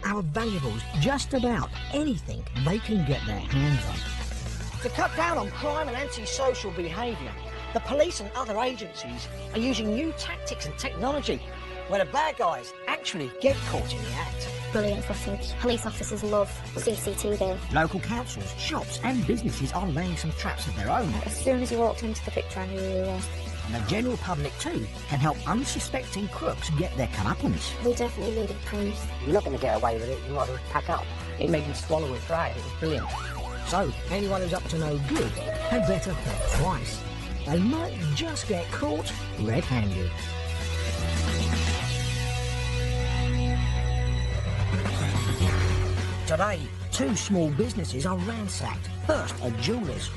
our valuables just about anything they can get their hands on. To cut down on crime and antisocial behaviour, the police and other agencies are using new tactics and technology where the bad guys actually get caught in the act. Brilliant footage. Police officers love CCTV. Local councils, shops and businesses are laying some traps of their own. As soon as you walked into the picture, I knew who you were. And the general public too can help unsuspecting crooks get their comeuppance. We definitely needed proof. You're not going to get away with it, you want to pack up. It made me swallow it dry, it was brilliant. So, anyone who's up to no good had better think twice. They might just get caught red-handed. Today, two small businesses are ransacked. First, a jeweller's.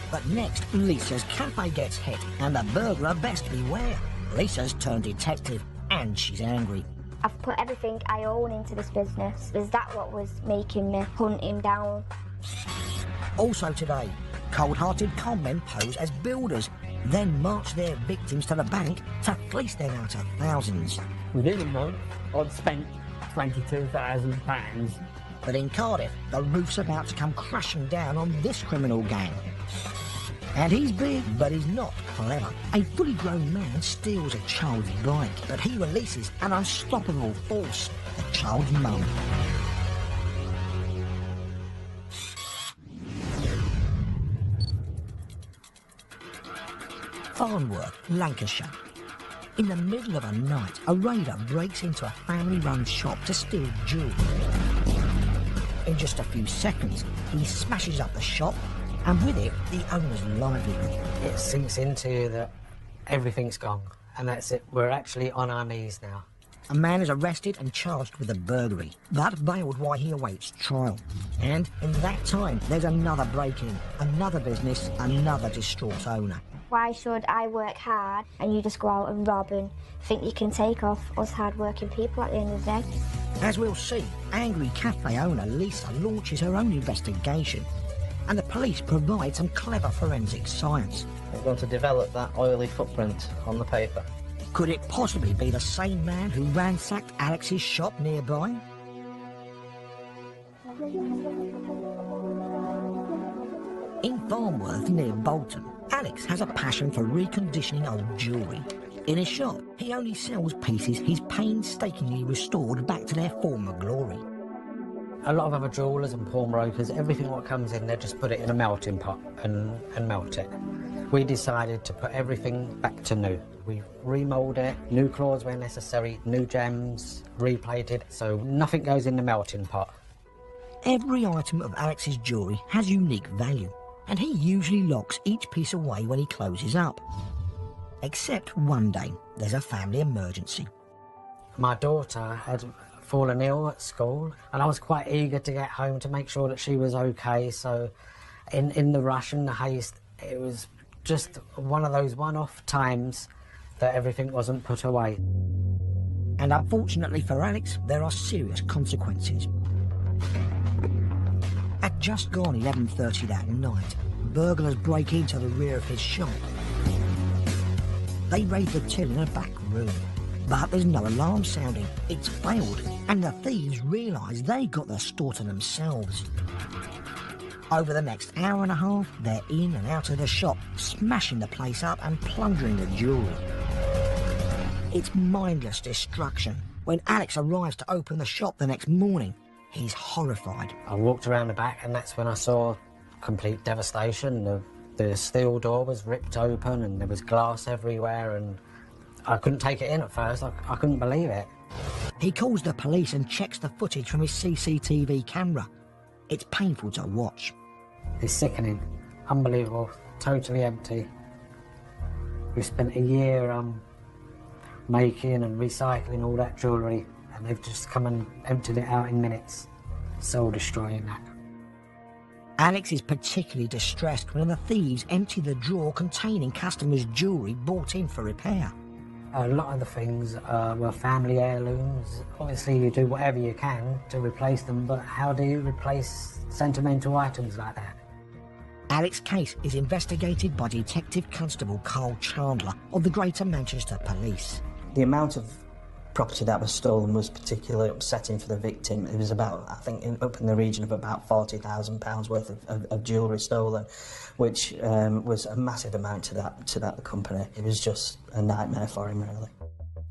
But next, Lisa's cafe gets hit, and the burglar best beware. Lisa's turned detective, and she's angry. I've put everything I own into this business. Is that what was making me hunt him down? Also today, cold-hearted conmen pose as builders, then march their victims to the bank to fleece them out of thousands. Within a month, I'd spent £22,000. But in Cardiff, the roof's about to come crashing down on this criminal gang. And he's big, but he's not clever. A fully grown man steals a child's bike, but he releases an unstoppable force, the child's mum. Farnworth, Lancashire. In the middle of a night, a raider breaks into a family-run shop to steal jewellery. In just a few seconds, he smashes up the shop, and with it, the owner's livelihood. It sinks into you that everything's gone, and that's it. We're actually on our knees now. A man is arrested and charged with a burglary, but veiled while he awaits trial. And in that time, there's another break-in, another business, another distraught owner. Why should I work hard and you just go out and rob and think you can take off us hard-working people at the end of the day? As we'll see, angry cafe owner Lisa launches her own investigation, and the police provide some clever forensic science. We're going to develop that oily footprint on the paper. Could it possibly be the same man who ransacked Alex's shop nearby? In Farnworth, near Bolton, Alex has a passion for reconditioning old jewellery. In his shop, he only sells pieces he's painstakingly restored back to their former glory. A lot of other jewellers and pawnbrokers, everything what comes in, they just put it in a melting pot and melt it. We decided to put everything back to new. We remoulded it, new claws where necessary, new gems, replated, so nothing goes in the melting pot. Every item of Alex's jewellery has unique value, and he usually locks each piece away when he closes up. Except one day, there's a family emergency. My daughter had fallen ill at school, and I was quite eager to get home to make sure that she was okay, so in the rush and the haste, it was just one of those one-off times that everything wasn't put away. And unfortunately for Alex, there are serious consequences. At just gone 11:30 that night, burglars break into the rear of his shop. They raid the till in a back room, but there's no alarm sounding. It's failed, and the thieves realise they got the store to themselves. Over the next hour and a half, they're in and out of the shop, smashing the place up and plundering the jewellery. It's mindless destruction. When Alex arrives to open the shop the next morning, he's horrified. I walked around the back, and that's when I saw complete devastation. The steel door was ripped open and there was glass everywhere, and I couldn't take it in at first. I couldn't believe it. He calls the police and checks the footage from his CCTV camera. It's painful to watch. It's sickening, unbelievable, totally empty. We've spent a year making and recycling all that jewellery, and they've just come and emptied it out in minutes. Soul destroying that. Alex is particularly distressed when the thieves empty the drawer containing customers' jewellery bought in for repair. A lot of the things were family heirlooms. Obviously you do whatever you can to replace them, but how do you replace sentimental items like that? Alex's case is investigated by Detective Constable Carl Chandler of the Greater Manchester Police. The amount of property that was stolen was particularly upsetting for the victim. It was about, I think, up in the region of about £40,000 worth of jewellery stolen, which was a massive amount to that company. It was just a nightmare for him, really.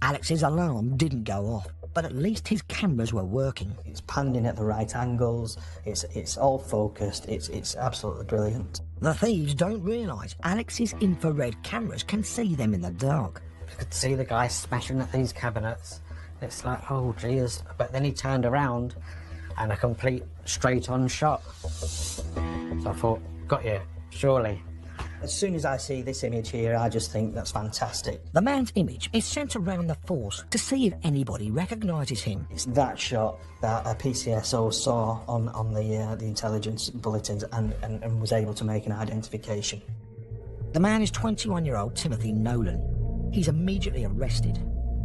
Alex's alarm didn't go off, but at least his cameras were working. It's panned in at the right angles, it's all focused, it's absolutely brilliant. The thieves don't realise Alex's infrared cameras can see them in the dark. You could see the guy smashing at these cabinets. It's like, oh, geez. But then he turned around and a complete straight-on shot. So I thought, got you, surely. As soon as I see this image here, I just think that's fantastic. The man's image is sent around the force to see if anybody recognises him. It's that shot that a PCSO saw on the intelligence bulletins and was able to make an identification. The man is 21-year-old Timothy Nolan. He's immediately arrested.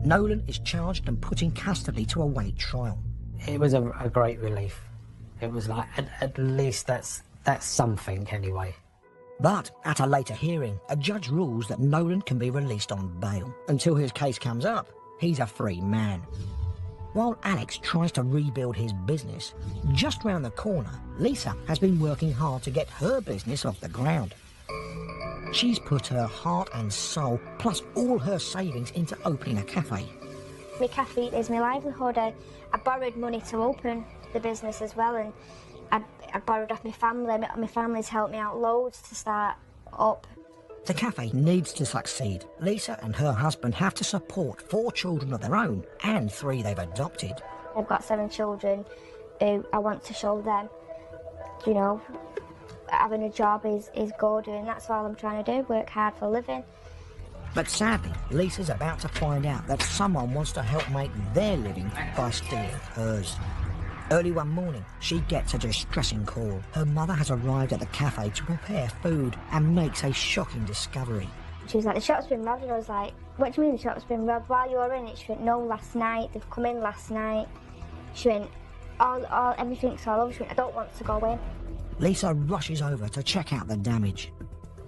Nolan is charged and put in custody to await trial. It was a great relief. It was like, at least that's something anyway. But at a later hearing, a judge rules that Nolan can be released on bail. Until his case comes up, he's a free man. While Alex tries to rebuild his business, just round the corner, Lisa has been working hard to get her business off the ground. She's put her heart and soul, plus all her savings, into opening a cafe. My cafe is my livelihood. I borrowed money to open the business as well, and I borrowed off my family. My family's helped me out loads to start up. The cafe needs to succeed. Lisa and her husband have to support 4 children of their own and 3 they've adopted. I've got 7 children who I want to show them, you know, having a job is good, and that's all I'm trying to do, work hard for a living. But sadly, Lisa's about to find out that someone wants to help make their living by stealing hers. Early one morning, she gets a distressing call. Her mother has arrived at the cafe to prepare food and makes a shocking discovery. She was like, the shop's been robbed, and I was like, what do you mean the shop's been robbed? While you were in it? She went, no, last night, they've come in last night. She went, everything's all over. She went, I don't want to go in. Lisa rushes over to check out the damage.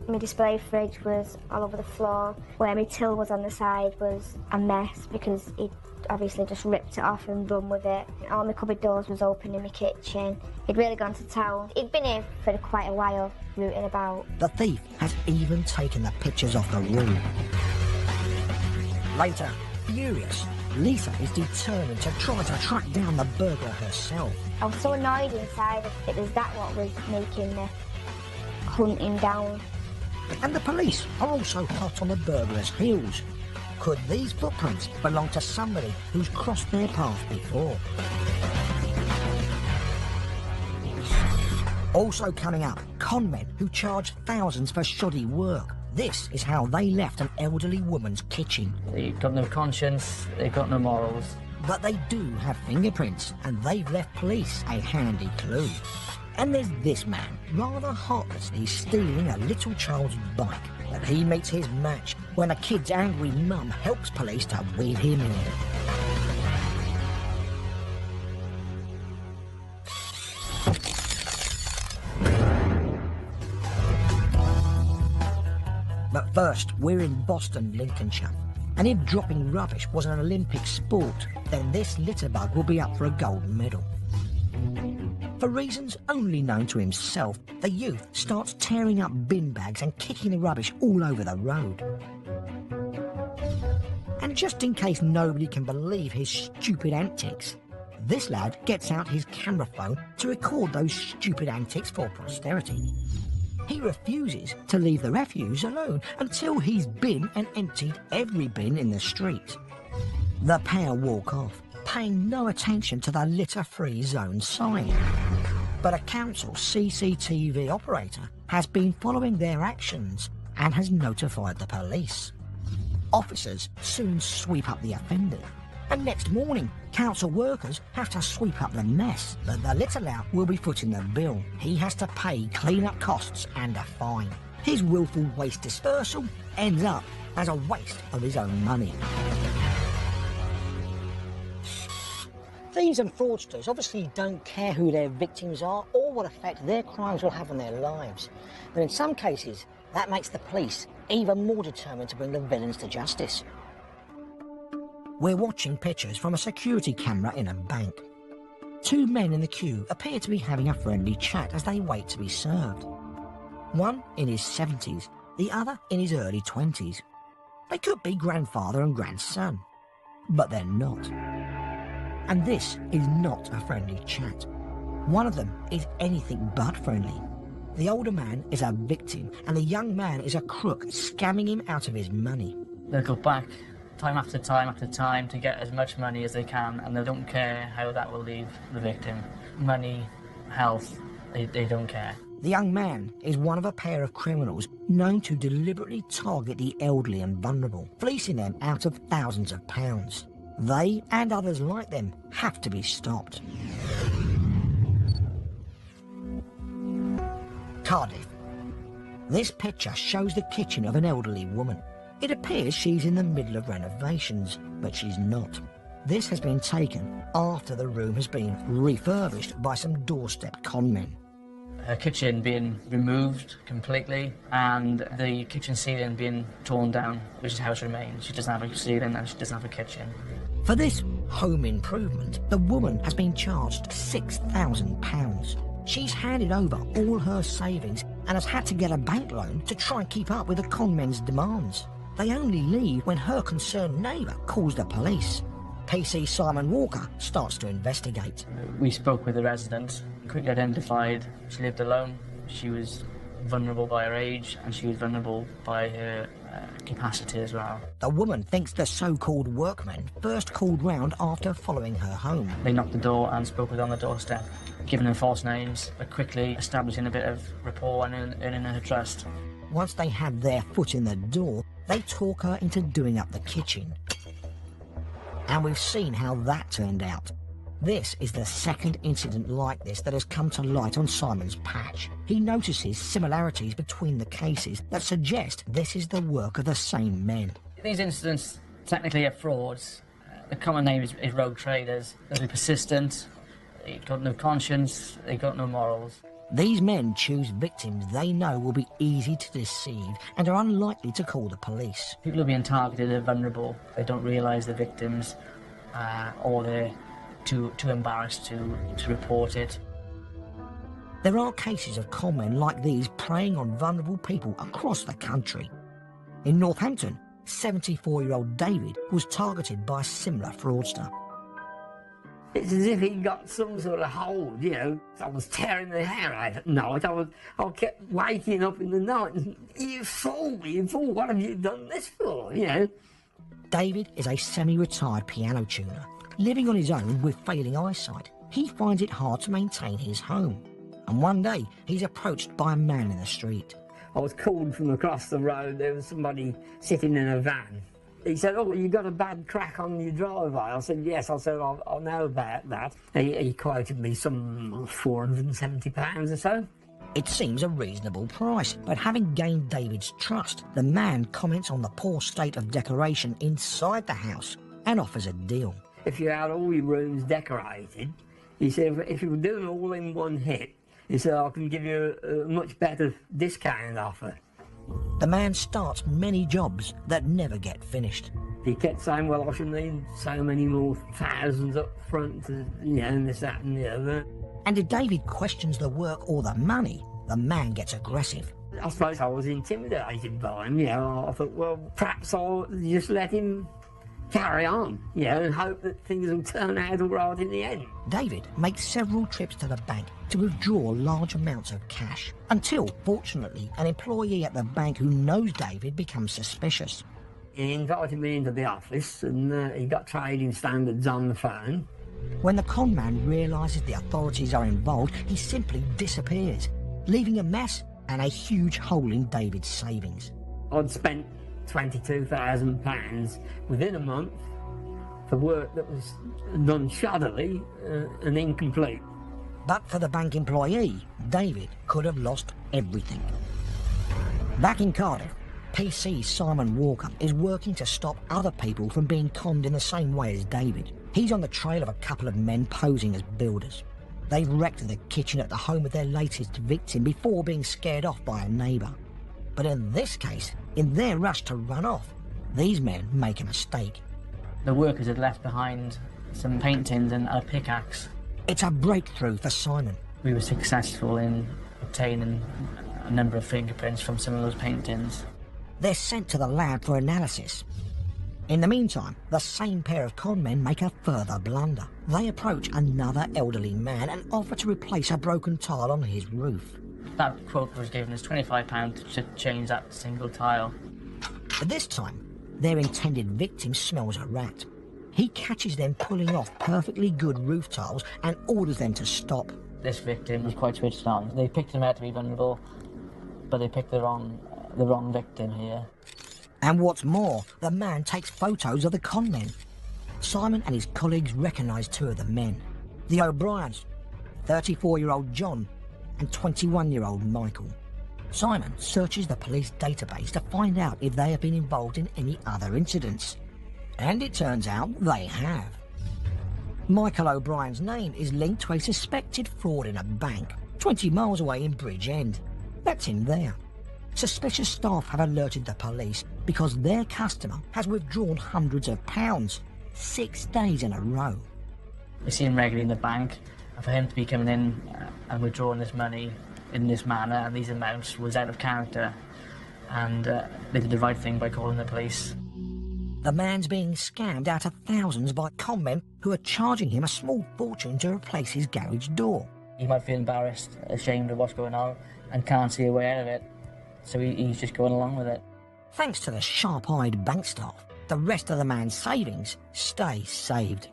My display fridge was all over the floor. Where my till was on the side was a mess because he'd obviously just ripped it off and run with it. All my cupboard doors was open in my kitchen. He'd really gone to town. He'd been here for quite a while, rooting about. The thief has even taken the pictures off the room. Later, furious, Lisa is determined to try to track down the burglar herself. I was so annoyed inside. It was that what was making me hunt him down. And the police are also hot on the burglar's heels. Could these footprints belong to somebody who's crossed their path before? Also coming up, con men who charge thousands for shoddy work. This is how they left an elderly woman's kitchen. They've got no conscience, they've got no morals. But they do have fingerprints, and they've left police a handy clue. And there's this man, rather heartlessly stealing a little child's bike. But he meets his match when a kid's angry mum helps police to wheel him in. But first, we're in Boston, Lincolnshire. And if dropping rubbish was an Olympic sport, then this litterbug will be up for a gold medal. For reasons only known to himself, the youth starts tearing up bin bags and kicking the rubbish all over the road. And just in case nobody can believe his stupid antics, this lad gets out his camera phone to record those stupid antics for posterity. He refuses to leave the refuse alone until he's bin and emptied every bin in the street. The pair walk off, paying no attention to the litter-free zone sign. But a council CCTV operator has been following their actions and has notified the police. Officers soon sweep up the offender, and next morning, council workers have to sweep up the mess. But the litter lout will be footing the bill. He has to pay clean-up costs and a fine. His willful waste dispersal ends up as a waste of his own money. Thieves and fraudsters obviously don't care who their victims are or what effect their crimes will have on their lives. But in some cases, that makes the police even more determined to bring the villains to justice. We're watching pictures from a security camera in a bank. Two men in the queue appear to be having a friendly chat as they wait to be served. One in his 70s, the other in his early 20s. They could be grandfather and grandson, but they're not. And this is not a friendly chat. One of them is anything but friendly. The older man is a victim, and the young man is a crook scamming him out of his money. They'll go back time after time after time to get as much money as they can, and they don't care how that will leave the victim. Money, health, they don't care. The young man is one of a pair of criminals known to deliberately target the elderly and vulnerable, fleecing them out of thousands of pounds. They and others like them have to be stopped. Cardiff. This picture shows the kitchen of an elderly woman. It appears she's in the middle of renovations, but she's not. This has been taken after the room has been refurbished by some doorstep conmen. Her kitchen being removed completely and the kitchen ceiling being torn down, which is how it remains. She doesn't have a ceiling and she doesn't have a kitchen. For this home improvement, the woman has been charged £6,000. She's handed over all her savings and has had to get a bank loan to try and keep up with the conmen's demands. They only leave when her concerned neighbour calls the police. PC Simon Walker starts to investigate. We spoke with the resident, quickly identified she lived alone, she was vulnerable by her age, and she was vulnerable by her capacity as well. The woman thinks the so-called workmen first called round after following her home. They knocked the door and spoke with her on the doorstep, giving her false names, but quickly establishing a bit of rapport and earning her trust. Once they had their foot in the door, they talk her into doing up the kitchen. And we've seen how that turned out. This is the second incident like this that has come to light on Simon's patch. He notices similarities between the cases that suggest this is the work of the same men. These incidents technically are frauds. The common name is rogue traders. They're persistent, they've got no conscience, they've got no morals. These men choose victims they know will be easy to deceive and are unlikely to call the police. People who are being targeted are vulnerable. They don't realise they're victims, or they're too embarrassed to report it. There are cases of conmen like these preying on vulnerable people across the country. In Northampton, 74-year-old David was targeted by a similar fraudster. It's as if he got some sort of hold, you know. I was tearing the hair out at night. I kept waking up in the night and, you fool, what have you done this for, you know? David is a semi-retired piano tuner, living on his own with failing eyesight. He finds it hard to maintain his home. And one day, he's approached by a man in the street. I was called from across the road. There was somebody sitting in a van. He said, "Oh, you got a bad crack on your driveway?" I said, "Yes." I said, "I'll know about that." He quoted me some £470 or so. It seems a reasonable price, but having gained David's trust, the man comments on the poor state of decoration inside the house and offers a deal. If you had all your rooms decorated, he said, if you were doing it all in one hit, he said, I can give you a much better discount offer. The man starts many jobs that never get finished. He kept saying, well, I should need so many more thousands up front, to, you know, and this, that and the other. And if David questions the work or the money, the man gets aggressive. I suppose I was intimidated by him, you know. I thought, well, perhaps I'll just let him carry on, you know, and hope that things will turn out all right in the end. David makes several trips to the bank to withdraw large amounts of cash, until, fortunately, an employee at the bank who knows David becomes suspicious. He invited me into the office and he got trading standards on the phone. When the con man realises the authorities are involved, he simply disappears, leaving a mess and a huge hole in David's savings. I'd spent £22,000 within a month for work that was done shoddily and incomplete. But for the bank employee, David could have lost everything. Back in Cardiff, PC Simon Walker is working to stop other people from being conned in the same way as David. He's on the trail of a couple of men posing as builders. They've wrecked the kitchen at the home of their latest victim before being scared off by a neighbour. But in this case, in their rush to run off, these men make a mistake. The workers had left behind some paint tins and a pickaxe. It's a breakthrough for Simon. We were successful in obtaining a number of fingerprints from some of those paint tins. They're sent to the lab for analysis. In the meantime, the same pair of con men make a further blunder. They approach another elderly man and offer to replace a broken tile on his roof. That quote was given as £25 to change that single tile. But this time, their intended victim smells a rat. He catches them pulling off perfectly good roof tiles and orders them to stop. This victim was quite switched on. They picked him out to be vulnerable, but they picked the wrong victim here. And what's more, the man takes photos of the con men. Simon and his colleagues recognise two of the men. The O'Briens, 34-year-old John and 21-year-old Michael. Simon searches the police database to find out if they have been involved in any other incidents. And it turns out they have. Michael O'Brien's name is linked to a suspected fraud in a bank 20 miles away in Bridgend. That's him there. Suspicious staff have alerted the police because their customer has withdrawn hundreds of pounds 6 days in a row. We see him regularly in the bank, and for him to be coming in and withdrawing this money in this manner and these amounts was out of character, and they did the right thing by calling the police. The man's being scammed out of thousands by con men who are charging him a small fortune to replace his garage door. He might feel embarrassed, ashamed of what's going on, and can't see a way out of it, so he's just going along with it. Thanks to the sharp-eyed bank staff, the rest of the man's savings stay saved.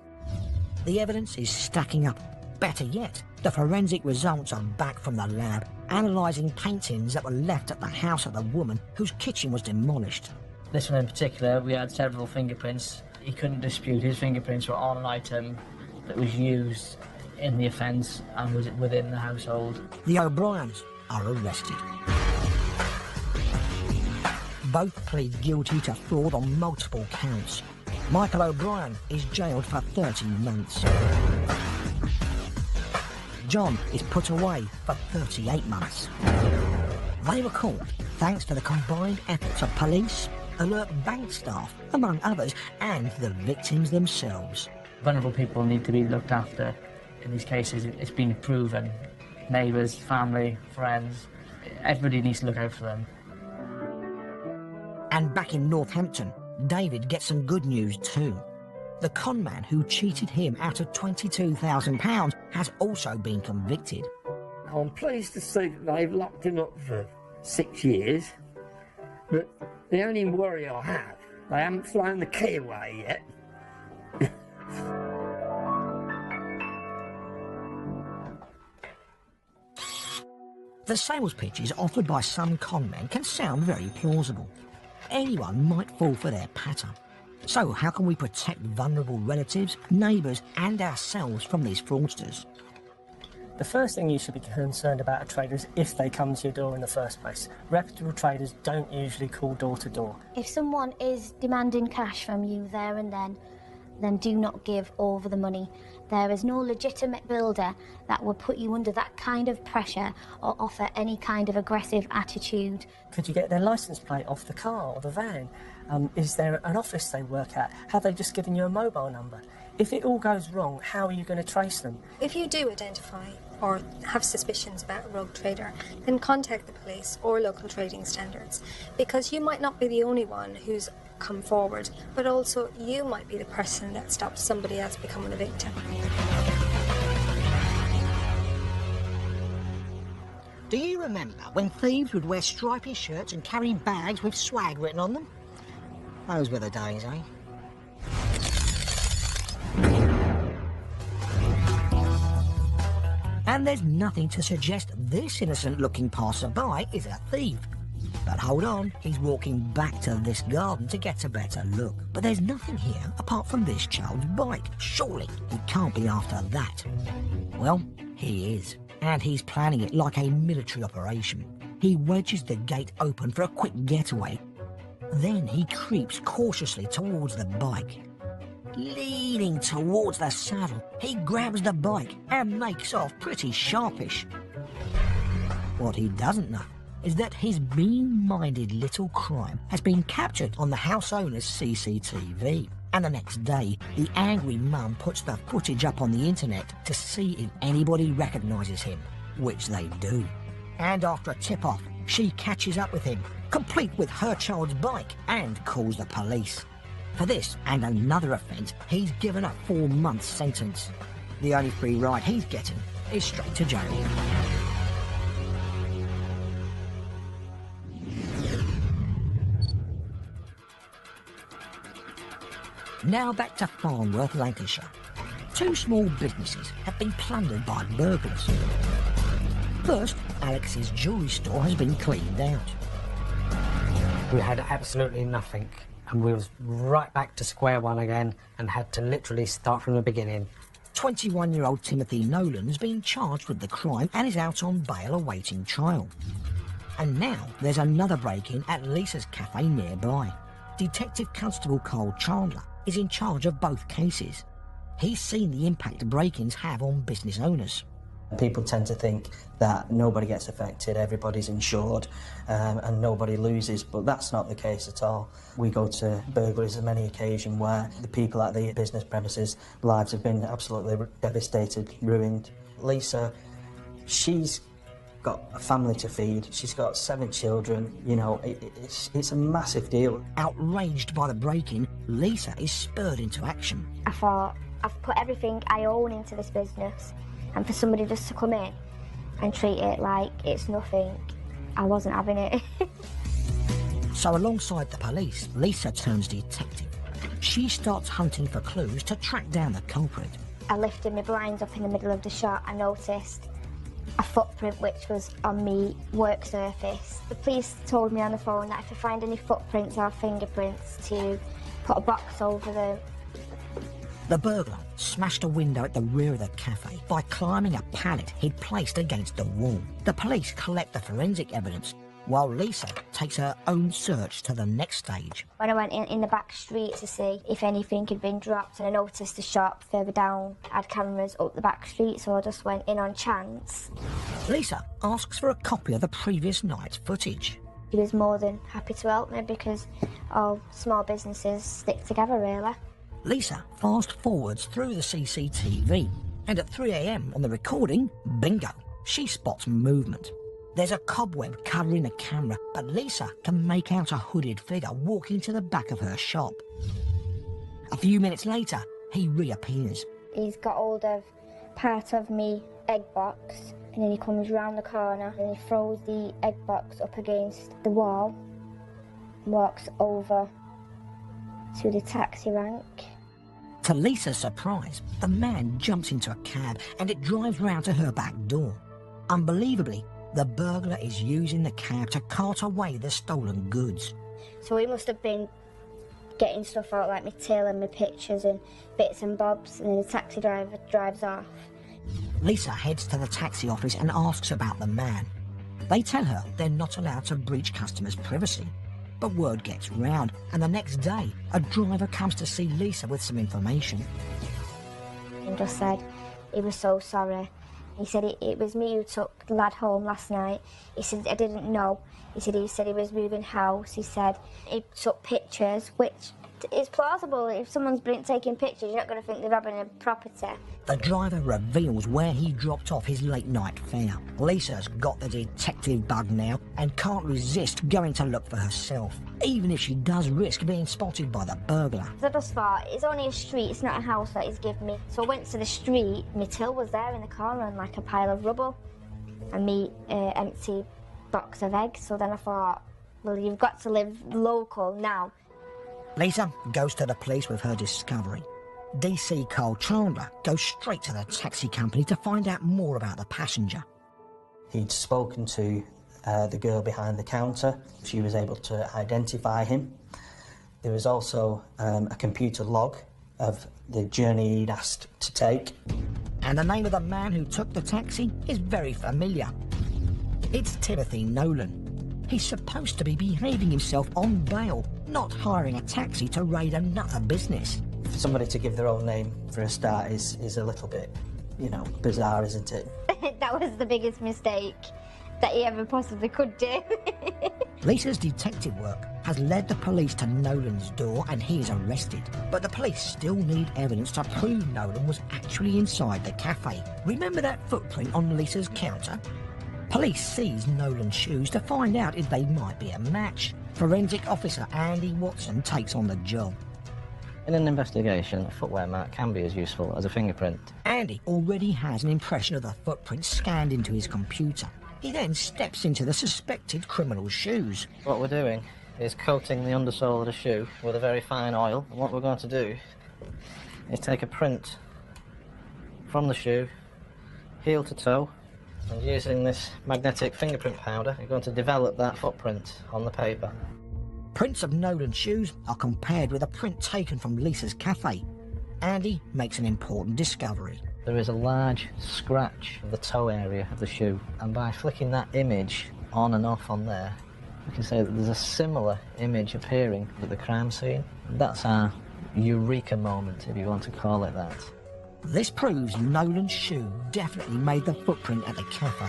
The evidence is stacking up. Better yet, the forensic results are back from the lab, analysing paint tins that were left at the house of the woman whose kitchen was demolished. This one in particular, we had several fingerprints. He couldn't dispute his fingerprints were on an item that was used in the offence and was within the household. The O'Briens are arrested. Both plead guilty to fraud on multiple counts. Michael O'Brien is jailed for 30 months. John is put away for 38 months. They were caught thanks to the combined efforts of police, alert bank staff, among others, and the victims themselves. Vulnerable people need to be looked after. In these cases, it's been proven. Neighbours, family, friends, everybody needs to look out for them. And back in Northampton, David gets some good news too. The con man who cheated him out of £22,000 has also been convicted. I'm pleased to see that they've locked him up for 6 years, but the only worry I have, they haven't flown the key away yet. The sales pitches offered by some con men can sound very plausible. Anyone might fall for their patter. So how can we protect vulnerable relatives, neighbours and ourselves from these fraudsters? The first thing you should be concerned about are traders if they come to your door in the first place. Reputable traders don't usually call door to door. If someone is demanding cash from you there and then do not give over the money. There is no legitimate builder that will put you under that kind of pressure or offer any kind of aggressive attitude. Could you get their licence plate off the car or the van? Is there an office they work at? Have they just given you a mobile number? If it all goes wrong, how are you going to trace them? If you do identify or have suspicions about a rogue trader, then contact the police or local trading standards, because you might not be the only one who's come forward, but also you might be the person that stops somebody else becoming a victim. Do you remember when thieves would wear stripy shirts and carry bags with swag written on them? Those were the days, eh? And there's nothing to suggest this innocent-looking passerby is a thief. But hold on, he's walking back to this garden to get a better look. But there's nothing here apart from this child's bike. Surely he can't be after that. Well, he is. And he's planning it like a military operation. He wedges the gate open for a quick getaway. Then he creeps cautiously towards the bike. Leaning towards the saddle, he grabs the bike and makes off pretty sharpish. What he doesn't know is that his mean-minded little crime has been captured on the house owner's CCTV. And the next day, the angry mum puts the footage up on the internet to see if anybody recognises him, which they do. And after a tip-off, she catches up with him, complete with her child's bike, and calls the police. For this and another offence, he's given a 4-month sentence. The only free ride he's getting is straight to jail. Now back to Farnworth, Lancashire. 2 small businesses have been plundered by burglars. First, Alex's jewellery store has been cleaned out. We had absolutely nothing, and we was right back to square one again and had to literally start from the beginning. 21-year-old Timothy Nolan's been charged with the crime and is out on bail awaiting trial. And now there's another break-in at Lisa's cafe nearby. Detective Constable Cole Chandler is in charge of both cases. He's seen the impact break-ins have on business owners. People tend to think that nobody gets affected, everybody's insured, and nobody loses, but that's not the case at all. We go to burglaries on many occasions where the people at the business premises' lives have been absolutely devastated, ruined. Lisa, she's got a family to feed, she's got 7 children, you know, it's a massive deal. Outraged by the break-in, Lisa is spurred into action. I thought, I've put everything I own into this business, and for somebody just to come in and treat it like it's nothing, I wasn't having it. So alongside the police, Lisa turns detective. She starts hunting for clues to track down the culprit. I lifted my blinds up in the middle of the shop. I noticed a footprint which was on me work surface. The police told me on the phone that if I find any footprints or fingerprints to put a box over them. The burglar smashed a window at the rear of the cafe by climbing a pallet he'd placed against the wall. The police collect the forensic evidence, while Lisa takes her own search to the next stage. When I went in the back street to see if anything had been dropped, and I noticed the shop further down had cameras up the back street, so I just went in on chance. Lisa asks for a copy of the previous night's footage. He was more than happy to help me because all small businesses stick together, really. Lisa fast forwards through the CCTV, and at 3 a.m. on the recording, bingo, she spots movement. There's a cobweb covering the camera, but Lisa can make out a hooded figure walking to the back of her shop. A few minutes later, he reappears. He's got hold of part of me egg box, and then he comes round the corner and he throws the egg box up against the wall, walks over to the taxi rank. To Lisa's surprise, the man jumps into a cab and it drives round to her back door. Unbelievably, the burglar is using the cab to cart away the stolen goods. So he must have been getting stuff out like my till and my pictures and bits and bobs, and then the taxi driver drives off. Lisa heads to the taxi office and asks about the man. They tell her they're not allowed to breach customers' privacy. But word gets round, and the next day, a driver comes to see Lisa with some information. And just said he was so sorry. He said it was me who took the lad home last night. He said I didn't know. He said he was moving house. He said he took pictures, which is plausible. If someone's been taking pictures, you're not going to think they're robbing a property. The driver reveals where he dropped off his late-night fare. Lisa's got the detective bug now and can't resist going to look for herself, even if she does risk being spotted by the burglar. I just thought, it's only a street, it's not a house that he's given me. So I went to the street, my till was there in the corner and like a pile of rubble, and me empty box of eggs. So then I thought, well, you've got to live local now. Lisa goes to the police with her discovery. DC Cole Chandler goes straight to the taxi company to find out more about the passenger. He'd spoken to the girl behind the counter. She was able to identify him. There was also a computer log of the journey he'd asked to take. And the name of the man who took the taxi is very familiar. It's Timothy Nolan. He's supposed to be behaving himself on bail, not hiring a taxi to raid another business. For somebody to give their own name for a start is a little bit, bizarre, isn't it? That was the biggest mistake that he ever possibly could do. Lisa's detective work has led the police to Nolan's door and he is arrested. But the police still need evidence to prove Nolan was actually inside the cafe. Remember that footprint on Lisa's counter? Police seize Nolan's shoes to find out if they might be a match. Forensic officer Andy Watson takes on the job. In an investigation, a footwear mark can be as useful as a fingerprint. Andy already has an impression of the footprint scanned into his computer. He then steps into the suspected criminal's shoes. What we're doing is coating the undersole of the shoe with a very fine oil. And what we're going to do is take a print from the shoe, heel to toe, and using this magnetic fingerprint powder, we're going to develop that footprint on the paper. Prints of Nolan's shoes are compared with a print taken from Lisa's cafe. Andy makes an important discovery. There is a large scratch of the toe area of the shoe, and by flicking that image on and off on there, we can say that there's a similar image appearing at the crime scene. That's our eureka moment, if you want to call it that. This proves Nolan's shoe definitely made the footprint at the cafe.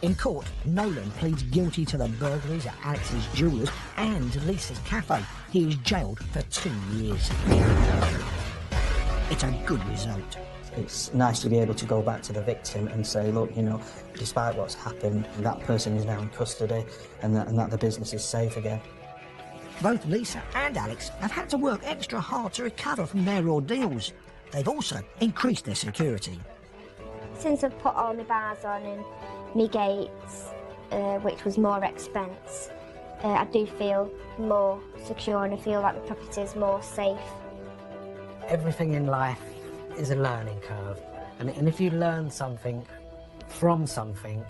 In court, Nolan pleads guilty to the burglaries at Alex's Jewellers and Lisa's cafe. He is jailed for 2 years. It's a good result. It's nice to be able to go back to the victim and say, look, you know, despite what's happened, that person is now in custody and that the business is safe again. Both Lisa and Alex have had to work extra hard to recover from their ordeals. They've also increased their security. Since I've put all my bars on and my gates, which was more expense, I do feel more secure and I feel like the property is more safe. Everything in life is a learning curve, and if you learn something from something,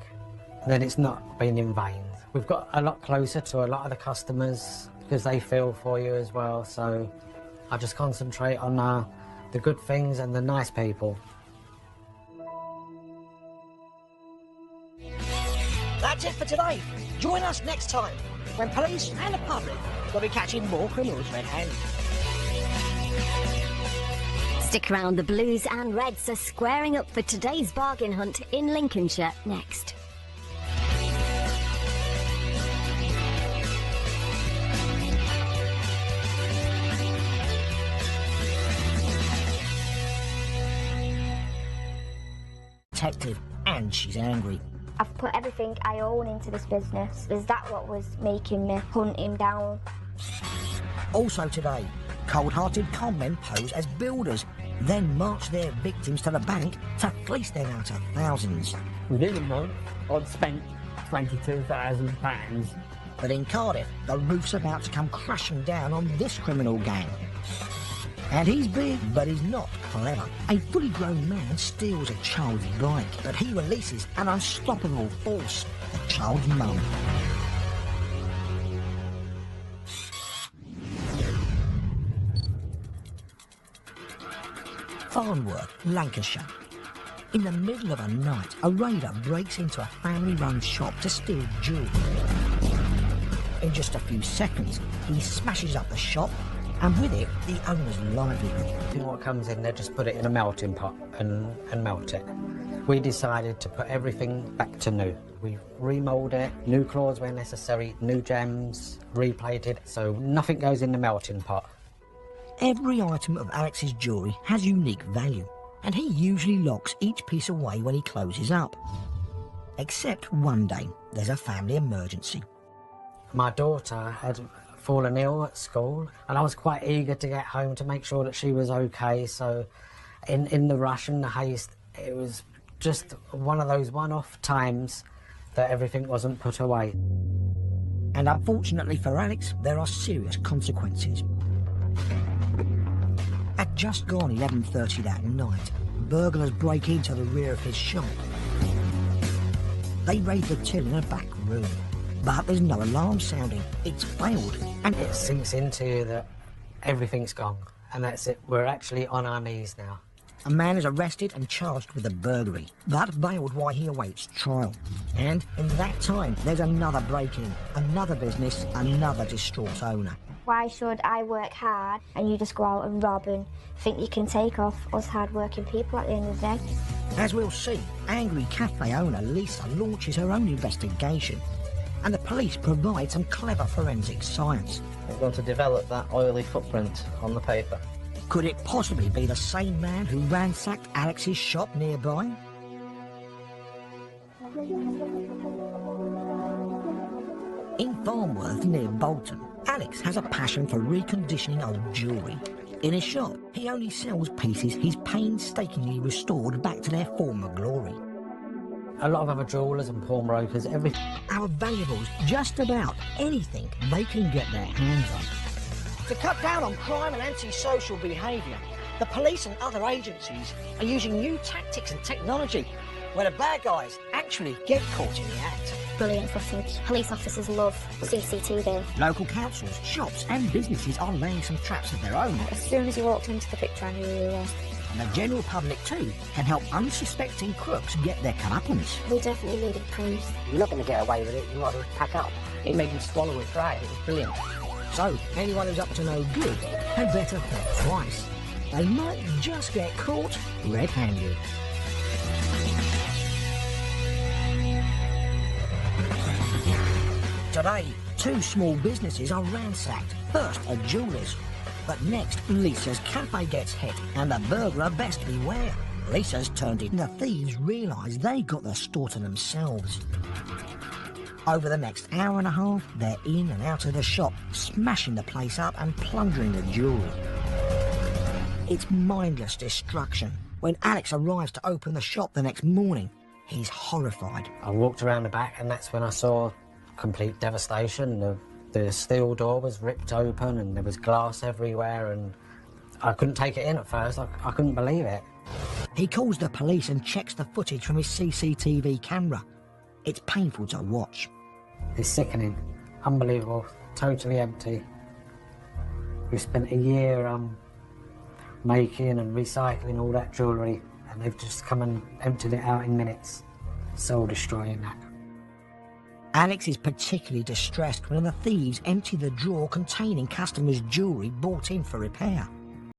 then it's not been in vain. We've got a lot closer to a lot of the customers because they feel for you as well, so I just concentrate on the good things and the nice people. That's it for today. Join us next time when police and the public will be catching more criminals red-handed. Stick around, the Blues and Reds are squaring up for today's bargain hunt in Lincolnshire next. Detective, and she's angry. I've put everything I own into this business. Is that what was making me hunt him down? Also today, cold-hearted conmen pose as builders, then march their victims to the bank to fleece them out of thousands. Within a month, I'd spent £22,000. But in Cardiff, the roof's about to come crashing down on this criminal gang. And he's big, but he's not clever. A fully grown man steals a child's bike, but he releases an unstoppable force, the child's mum. Farnworth, Lancashire. In the middle of a night, a raider breaks into a family-run shop to steal jewellery. In just a few seconds, he smashes up the shop, and with it, the owner's livelihood. What comes in there, just put it in a melting pot and melt it. We decided to put everything back to new. We remould it, new claws where necessary, new gems, replated, so nothing goes in the melting pot. Every item of Alex's jewellery has unique value, and he usually locks each piece away when he closes up. Except one day, there's a family emergency. My daughter had fallen ill at school, and I was quite eager to get home to make sure that she was okay, so in the rush and the haste, it was just one of those one-off times that everything wasn't put away. And unfortunately for Alex, there are serious consequences. At just gone 11:30 that night, burglars break into the rear of his shop. They raid the till in a back room, but there's no alarm sounding. It's failed, and It sinks into you that everything's gone, and that's it. We're actually on our knees now. a man is arrested and charged with a burglary, but bailed while he awaits trial. And in that time, there's another break-in, another business, another distraught owner. Why should I work hard and you just go out and rob and think you can take off us hard-working people at the end of the day? As we'll see, angry cafe owner Lisa launches her own investigation. and the police provide some clever forensic science. We're going to develop that oily footprint on the paper. Could it possibly be the same man who ransacked Alex's shop nearby? In Farnworth, near Bolton, Alex has a passion for reconditioning old jewellery. In his shop, he only sells pieces he's painstakingly restored back to their former glory. A lot of other jewellers and pawnbrokers, Our valuables, just about anything they can get their hands on. To cut down on crime and antisocial behaviour, the police and other agencies are using new tactics and technology where the bad guys actually get caught in the act. Brilliant footage. Police officers love CCTV. Local councils, shops and businesses are laying some traps of their own. As soon as you walked into the picture, I knew who you were. And the general public too can help unsuspecting crooks get their comeuppance. We definitely needed proof. You're not going to get away with it. You want to pack up. It made me swallow it dry. It was brilliant. So, anyone who's up to no good had better think twice. They might just get caught red-handed. Today, two small businesses are ransacked. First, a jeweller's. But next, Lisa's cafe gets hit, and the burglar best beware. Lisa's turned in. The thieves realise they got the store to themselves. Over the next hour and a half, they're in and out of the shop, smashing the place up and plundering the jewellery. It's mindless destruction. When Alex arrives to open the shop the next morning, he's horrified. I walked around the back and that's when I saw complete devastation. The steel door was ripped open and there was glass everywhere, and I couldn't take it in at first. I couldn't believe it. He calls the police and checks the footage from his CCTV camera. It's painful to watch. It's sickening, unbelievable, totally empty. We spent a year making and recycling all that jewellery, and they've just come and emptied it out in minutes. Soul destroying that. Alex is particularly distressed when the thieves empty the drawer containing customers' jewellery bought in for repair.